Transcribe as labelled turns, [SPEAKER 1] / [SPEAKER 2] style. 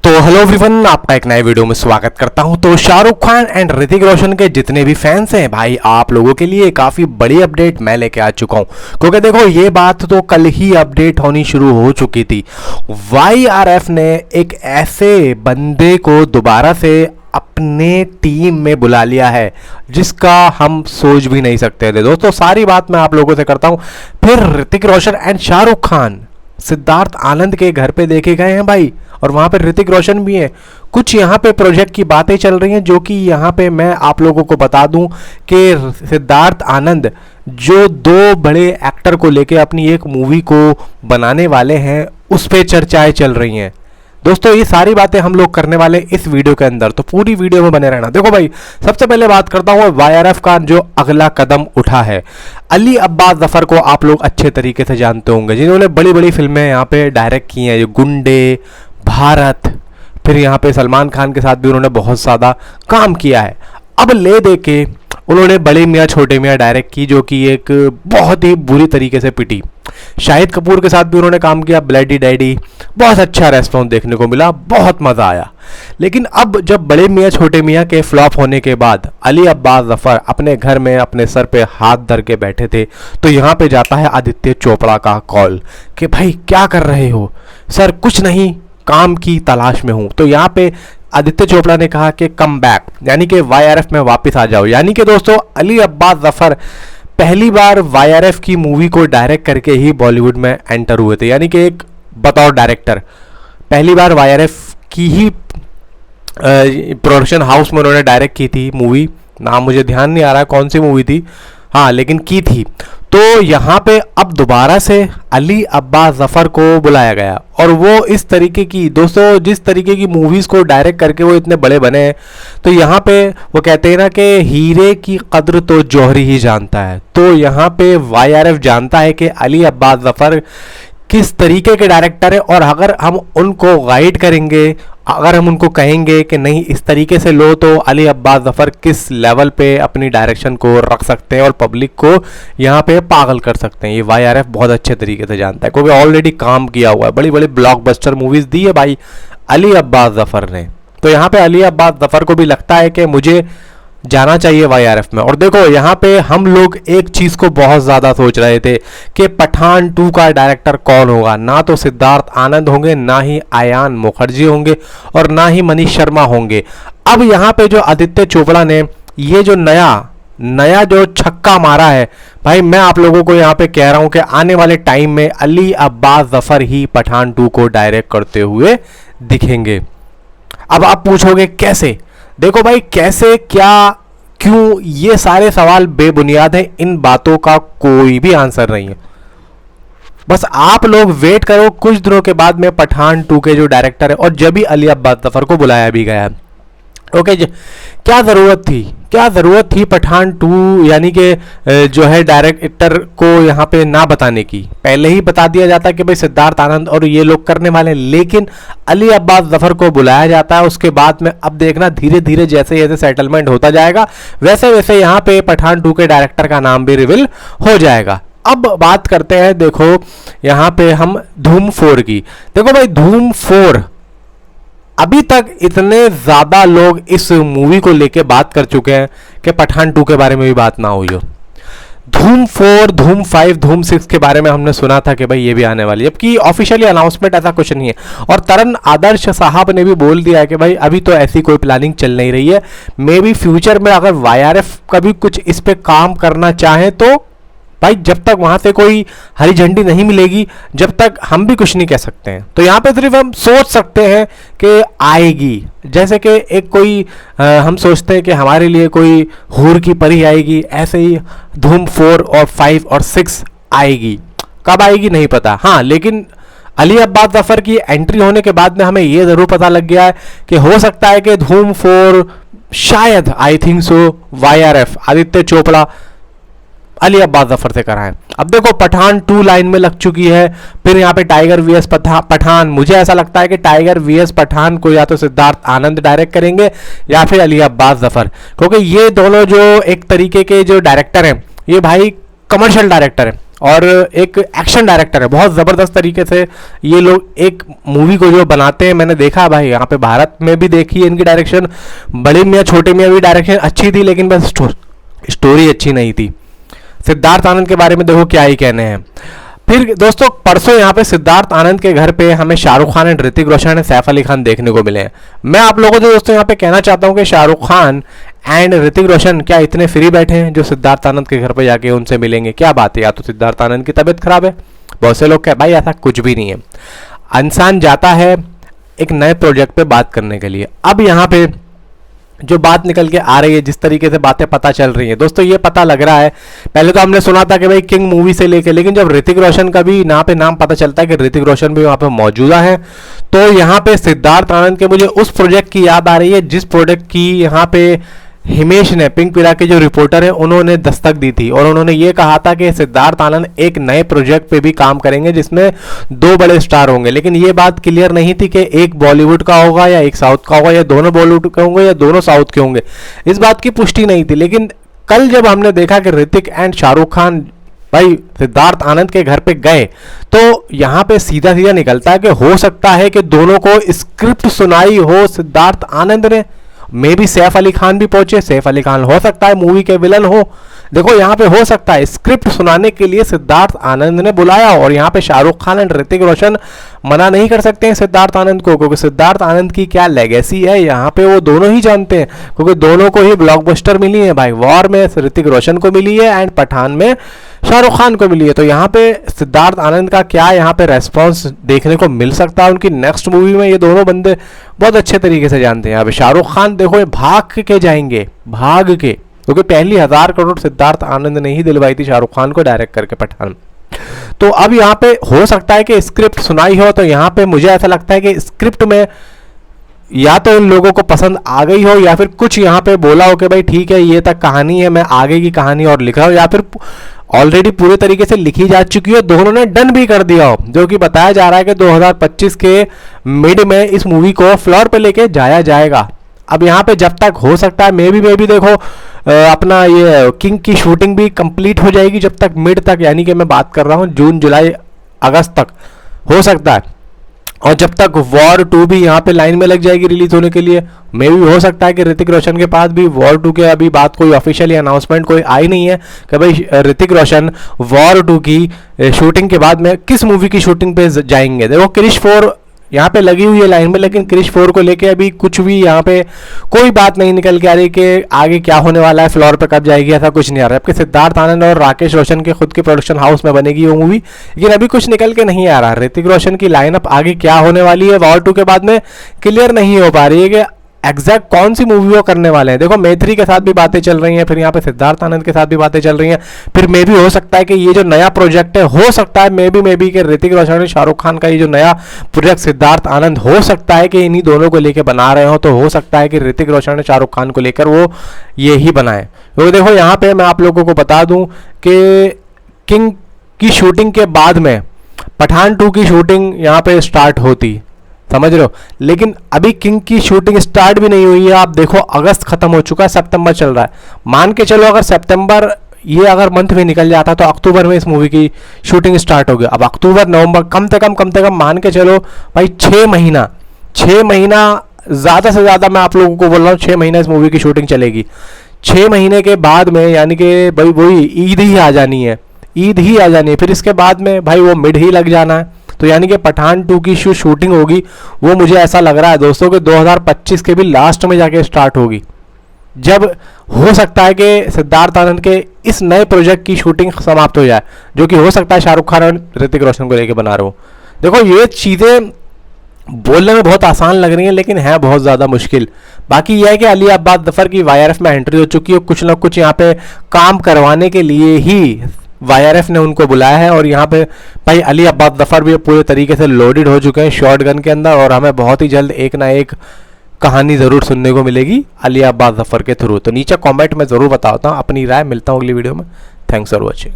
[SPEAKER 1] तो hello everyone, आपका एक नए वीडियो में स्वागत करता हूं। तो शाहरुख खान एंड ऋतिक रोशन के जितने भी फैंस हैं भाई, आप लोगों के लिए काफ़ी बड़ी अपडेट मैं लेके आ चुका हूं। क्योंकि देखो, ये बात तो कल ही अपडेट होनी शुरू हो चुकी थी। YRF ने एक ऐसे बंदे को दोबारा से अपने टीम में बुला लिया है जिसका हम सोच भी नहीं सकते थे। दोस्तों, सारी बात मैं आप लोगों से करता हूं। फिर ऋतिक रोशन एंड शाहरुख खान सिद्धार्थ आनंद के घर पे देखे गए हैं भाई, और वहां पे ऋतिक रोशन भी है। कुछ यहाँ पे प्रोजेक्ट की बातें चल रही हैं, जो कि यहाँ पे मैं आप लोगों को बता दूं कि सिद्धार्थ आनंद जो दो बड़े एक्टर को लेके अपनी एक मूवी को बनाने वाले हैं, उस पे चर्चाएं चल रही हैं। दोस्तों, ये सारी बातें हम लोग करने वाले इस वीडियो के अंदर, तो पूरी वीडियो में बने रहना। देखो भाई, सबसे पहले बात करता हूँ YRF का जो अगला कदम उठा है। अली अब्बास जफर को आप लोग अच्छे तरीके से जानते होंगे, जिन्होंने बड़ी बड़ी फिल्में यहाँ पे डायरेक्ट की हैं, जो गुंडे, भारत, फिर यहाँ पे सलमान खान के साथ भी उन्होंने बहुत ज़्यादा काम किया है। अब ले दे के उन्होंने बड़े मियाँ छोटे मियाँ डायरेक्ट की, जो कि एक बहुत ही बुरी तरीके से पिटी। शाहिद कपूर के साथ भी उन्होंने काम किया, ब्लडी डैडी, बहुत अच्छा रेस्पॉन्स देखने को मिला, बहुत मज़ा आया। लेकिन अब जब बड़े मियाँ छोटे मियाँ के फ्लॉप होने के बाद अली अब्बास जफर अपने घर में अपने सर पे हाथ धर के बैठे थे, तो यहाँ पे जाता है आदित्य चोपड़ा का कॉल कि भाई क्या कर रहे हो सर? कुछ नहीं, काम की तलाश में हूँ। तो यहाँ पे आदित्य चोपड़ा ने कहा कि कम बैक, यानी कि YRF में वापस आ जाओ। यानी कि दोस्तों, अली अब्बास जफर पहली बार YRF की मूवी को डायरेक्ट करके ही बॉलीवुड में एंटर हुए थे, यानी कि एक बतौर डायरेक्टर पहली बार YRF की ही प्रोडक्शन हाउस में उन्होंने डायरेक्ट की थी मूवी। नाम मुझे ध्यान नहीं आ रहा कौन सी मूवी थी, हाँ, लेकिन की थी। तो यहाँ पे अब दोबारा से अली अब्बास जफर को बुलाया गया, और वो इस तरीके की, दोस्तों, जिस तरीके की मूवीज़ को डायरेक्ट करके वो इतने बड़े बने हैं, तो यहाँ पे वो कहते हैं ना कि हीरे की कद्र तो जौहरी ही जानता है। तो यहाँ पे YRF जानता है कि अली अब्बास जफर किस तरीके के डायरेक्टर है, और अगर हम उनको गाइड करेंगे, अगर हम उनको कहेंगे कि नहीं इस तरीके से लो, तो अली अब्बास जफर किस लेवल पे अपनी डायरेक्शन को रख सकते हैं और पब्लिक को यहाँ पे पागल कर सकते हैं। ये YRF बहुत अच्छे तरीके से जानता है, क्योंकि ऑलरेडी काम किया हुआ है, बड़ी बड़ी ब्लॉकबस्टर मूवीज़ दी है भाई अली अब्बास जफर ने। तो यहाँ पे अली अब्बास जफर को भी लगता है कि मुझे जाना चाहिए YRF में। और देखो, यहाँ पे हम लोग एक चीज़ को बहुत ज़्यादा सोच रहे थे कि पठान 2 का डायरेक्टर कौन होगा। ना तो सिद्धार्थ आनंद होंगे, ना ही आयान मुखर्जी होंगे, और ना ही मनीष शर्मा होंगे। अब यहाँ पे जो आदित्य चोपड़ा ने ये जो नया जो छक्का मारा है भाई, मैं आप लोगों को यहाँ पे कह रहा हूँ कि आने वाले टाइम में अली अब्बास जफर ही पठान 2 को डायरेक्ट करते हुए दिखेंगे। अब आप पूछोगे कैसे? देखो भाई, कैसे, क्या, क्यों, ये सारे सवाल बेबुनियाद हैं। इन बातों का कोई भी आंसर नहीं है। बस आप लोग वेट करो, कुछ दिनों के बाद में पठान 2 के जो डायरेक्टर है, और जब भी अली अब्बास जफर को बुलाया भी गया है। ओके, क्या ज़रूरत थी पठान 2 यानी कि जो है डायरेक्टर को यहाँ पे ना बताने की? पहले ही बता दिया जाता कि भाई सिद्धार्थ आनंद और ये लोग करने वाले हैं, लेकिन अली अब्बास जफर को बुलाया जाता है। उसके बाद में अब देखना, धीरे धीरे जैसे जैसे सेटलमेंट होता जाएगा, वैसे वैसे यहाँ पे पठान 2 के डायरेक्टर का नाम भी रिवील हो जाएगा। अब बात करते हैं, देखो यहाँ पे हम धूम 4 की। देखो भाई, धूम 4 अभी तक इतने ज़्यादा लोग इस मूवी को लेके बात कर चुके हैं कि पठान 2 के बारे में भी बात ना हुई हो। धूम 4, धूम 5, धूम 6 के बारे में हमने सुना था कि भाई ये भी आने वाली है, जबकि ऑफिशियली अनाउंसमेंट ऐसा कुछ नहीं है। और तरण आदर्श साहब ने भी बोल दिया है कि भाई अभी तो ऐसी कोई प्लानिंग चल नहीं रही है। मे बी फ्यूचर में अगर YRF कभी कुछ इस पे काम करना चाहे, तो भाई जब तक वहां से कोई हरी झंडी नहीं मिलेगी, जब तक हम भी कुछ नहीं कह सकते हैं। तो यहाँ पे सिर्फ हम सोच सकते हैं कि आएगी, जैसे कि एक कोई हम सोचते हैं कि हमारे लिए कोई हूर की परी आएगी, ऐसे ही धूम 4 और 5 और 6 आएगी। कब आएगी नहीं पता, हाँ, लेकिन अली अब्बास जफर की एंट्री होने के बाद में हमें ये ज़रूर पता लग गया है कि हो सकता है कि धूम 4 शायद, I think so, YRF Aditya Chopra Ali Abbas Zafar से कराएं। अब देखो, पठान 2 लाइन में लग चुकी है, फिर यहाँ पे टाइगर वीएस पठान। मुझे ऐसा लगता है कि टाइगर वीएस पठान को या तो सिद्धार्थ आनंद डायरेक्ट करेंगे या फिर अली अब्बास जफर, क्योंकि ये दोनों जो एक तरीके के जो डायरेक्टर हैं, ये भाई कमर्शियल डायरेक्टर हैं, और एक एक्शन डायरेक्टर है, बहुत ज़बरदस्त तरीके से ये लोग एक मूवी को जो बनाते हैं, मैंने देखा भाई यहाँ पे भारत में भी देखी है इनकी डायरेक्शन, बड़े मियाँ छोटे मियाँ भी डायरेक्शन अच्छी थी, लेकिन बस स्टोरी अच्छी नहीं थी। सिद्धार्थ आनंद के बारे में देखो क्या ही कहने हैं। फिर दोस्तों परसों यहाँ पे सिद्धार्थ आनंद के घर पे हमें शाहरुख खान एंड ऋतिक रोशन एंड सैफ अली खान देखने को मिले हैं। मैं आप लोगों से दोस्तों यहाँ पे कहना चाहता हूँ कि शाहरुख खान एंड ऋतिक रोशन क्या इतने फ्री बैठे हैं जो सिद्धार्थ आनंद के घर पे जाके उनसे मिलेंगे? क्या बात है, या तो सिद्धार्थ आनंद की तबीयत खराब है, बहुत से लोग कह भाई ऐसा कुछ भी नहीं है। इंसान जाता है एक नए प्रोजेक्ट पे बात करने के लिए। अब यहाँ पे जो बात निकल के आ रही है, जिस तरीके से बातें पता चल रही हैं दोस्तों, ये पता लग रहा है, पहले तो हमने सुना था कि भाई किंग मूवी से लेके, लेकिन जब ऋतिक रोशन का भी यहाँ पे नाम पता चलता है कि ऋतिक रोशन भी वहाँ पे मौजूदा है, तो यहाँ पे सिद्धार्थ आनंद के मुझे उस प्रोजेक्ट की याद आ रही है जिस प्रोजेक्ट की यहाँ पे हिमेश ने, पिंक पिरा के जो रिपोर्टर हैं, उन्होंने दस्तक दी थी और उन्होंने ये कहा था कि सिद्धार्थ आनंद एक नए प्रोजेक्ट पे भी काम करेंगे जिसमें 2 बड़े स्टार होंगे। लेकिन ये बात क्लियर नहीं थी कि एक बॉलीवुड का होगा या एक साउथ का होगा, या दोनों बॉलीवुड के होंगे या दोनों साउथ के होंगे, इस बात की पुष्टि नहीं थी। लेकिन कल जब हमने देखा कि ऋतिक एंड शाहरुख खान भाई सिद्धार्थ आनंद के घर पे गए, तो यहाँ पे सीधा सीधा निकलता है कि हो सकता है कि दोनों को स्क्रिप्ट सुनाई हो सिद्धार्थ आनंद ने, मे भी सैफ अली खान भी पहुंचे, सैफ अली खान हो सकता है मूवी के विलन हो। देखो यहाँ पे हो सकता है स्क्रिप्ट सुनाने के लिए सिद्धार्थ आनंद ने बुलाया, और यहाँ पे शाहरुख खान एंड ऋतिक रोशन मना नहीं कर सकते हैं सिद्धार्थ आनंद को, क्योंकि सिद्धार्थ आनंद की क्या लेगेसी है यहाँ पे वो दोनों ही जानते हैं, क्योंकि दोनों को ही ब्लॉकबस्टर मिली है भाई। वॉर में ऋतिक रोशन को मिली है एंड पठान में शाहरुख खान को मिली है। तो यहाँ पे सिद्धार्थ आनंद का क्या यहाँ पे रेस्पॉन्स देखने को मिल सकता है उनकी नेक्स्ट मूवी में, ये दोनों बंदे बहुत अच्छे तरीके से जानते हैं। अब शाहरुख खान देखो ये भाग के जाएंगे, भाग के, क्योंकि पहली 1000 करोड़ सिद्धार्थ आनंद ने ही दिलवाई थी शाहरुख खान को डायरेक्ट करके पठान। तो अब यहाँ पे हो सकता है कि स्क्रिप्ट सुनाई हो, तो यहाँ पे मुझे ऐसा लगता है कि स्क्रिप्ट में या तो इन लोगों को पसंद आ गई हो, या फिर कुछ यहाँ पे बोला हो कि भाई ठीक है ये तक कहानी है, मैं आगे की कहानी और लिख रहा हूँ, या फिर ऑलरेडी पूरे तरीके से लिखी जा चुकी हो, दोनों ने डन भी कर दिया हो, जो कि बताया जा रहा है कि 2025 के मिड में इस मूवी को फ्लोर पे लेके जाया जाएगा। अब यहाँ पे जब तक हो सकता है मे भी देखो अपना ये किंग की शूटिंग भी कंप्लीट हो जाएगी जब तक मिड तक, यानी कि मैं बात कर रहा हूँ जून जुलाई अगस्त तक हो सकता है, और जब तक वॉर 2 भी यहाँ पे लाइन में लग जाएगी रिलीज होने के लिए। मे भी हो सकता है कि ऋतिक रोशन के पास भी वॉर 2 के अभी बात कोई ऑफिशियली अनाउंसमेंट कोई आई नहीं है कि भाई ऋतिक रोशन वॉर 2 की शूटिंग के बाद में किस मूवी की शूटिंग पे जाएंगे। देखो क्रिश 4 यहाँ पे लगी हुई है लाइन में, लेकिन क्रिश 4 को लेके अभी कुछ भी यहाँ पे कोई बात नहीं निकल के आ रही कि आगे क्या होने वाला है, फ्लोर पे कब जाएगी, ऐसा कुछ नहीं आ रहा है। आपके सिद्धार्थ आनंद और राकेश रोशन के खुद के प्रोडक्शन हाउस में बनेगी वो मूवी, लेकिन अभी कुछ निकल के नहीं आ रहा। ऋतिक रोशन की लाइनअप आगे क्या होने वाली है वॉर 2 के बाद में क्लियर नहीं हो पा रही है कि एग्जैक्ट कौन सी मूवी वो करने वाले हैं। देखो मैत्री के साथ भी बातें चल रही हैं, फिर यहाँ पे सिद्धार्थ आनंद के साथ भी बातें चल रही हैं, फिर मे भी हो सकता है कि ये जो नया प्रोजेक्ट है, हो सकता है मे भी कि ऋतिक रोशन और शाहरुख खान का ये जो नया प्रोजेक्ट सिद्धार्थ आनंद हो सकता है कि इन्हीं दोनों को लेकर बना रहे हो, तो हो सकता है कि ऋतिक रोशन और शाहरुख खान को लेकर वो ये ही बनाए। तो देखो यहाँ पे मैं आप लोगों को बता दूं कि किंग की शूटिंग के बाद में पठान 2 की शूटिंग यहाँ पे स्टार्ट होती, समझ रहे हो, लेकिन अभी किंग की शूटिंग स्टार्ट भी नहीं हुई है। आप देखो अगस्त खत्म हो चुका है, सितंबर चल रहा है, मान के चलो अगर सितंबर ये अगर मंथ में निकल जाता तो अक्टूबर में इस मूवी की शूटिंग स्टार्ट हो गई। अब अक्टूबर नवंबर कम से कम मान के चलो भाई 6 महीना ज़्यादा से ज़्यादा मैं आप लोगों को बोल रहा हूँ 6 महीना इस मूवी की शूटिंग चलेगी। 6 महीने के बाद में यानी कि भाई वही ईद ही आ जानी है, फिर इसके बाद में भाई वो मिड ही लग जाना है। तो यानी कि पठान 2 की शूटिंग होगी वो मुझे ऐसा लग रहा है दोस्तों कि 2025 के भी लास्ट में जाके स्टार्ट होगी, जब हो सकता है कि सिद्धार्थ आनंद के इस नए प्रोजेक्ट की शूटिंग समाप्त हो जाए, जो कि हो सकता है शाहरुख खान और ऋतिक रोशन को लेके बना रहे हो। देखो ये चीज़ें बोलने में बहुत आसान लग रही हैं, लेकिन है बहुत ज़्यादा मुश्किल। बाकी यह है कि अली अब्बास ज़फर की YRF में एंट्री हो चुकी है, कुछ ना कुछ यहाँ पे काम करवाने के लिए ही YRF ने उनको बुलाया है, और यहाँ पे भाई अली अब्बास ज़फर भी पूरे तरीके से लोडेड हो चुके हैं शॉर्ट गन के अंदर, और हमें बहुत ही जल्द एक ना एक कहानी ज़रूर सुनने को मिलेगी अली अब्बास ज़फर के थ्रू। तो नीचे कमेंट में ज़रूर बताता हूँ अपनी राय, मिलता हूँ अगली वीडियो में। Thanks for watching.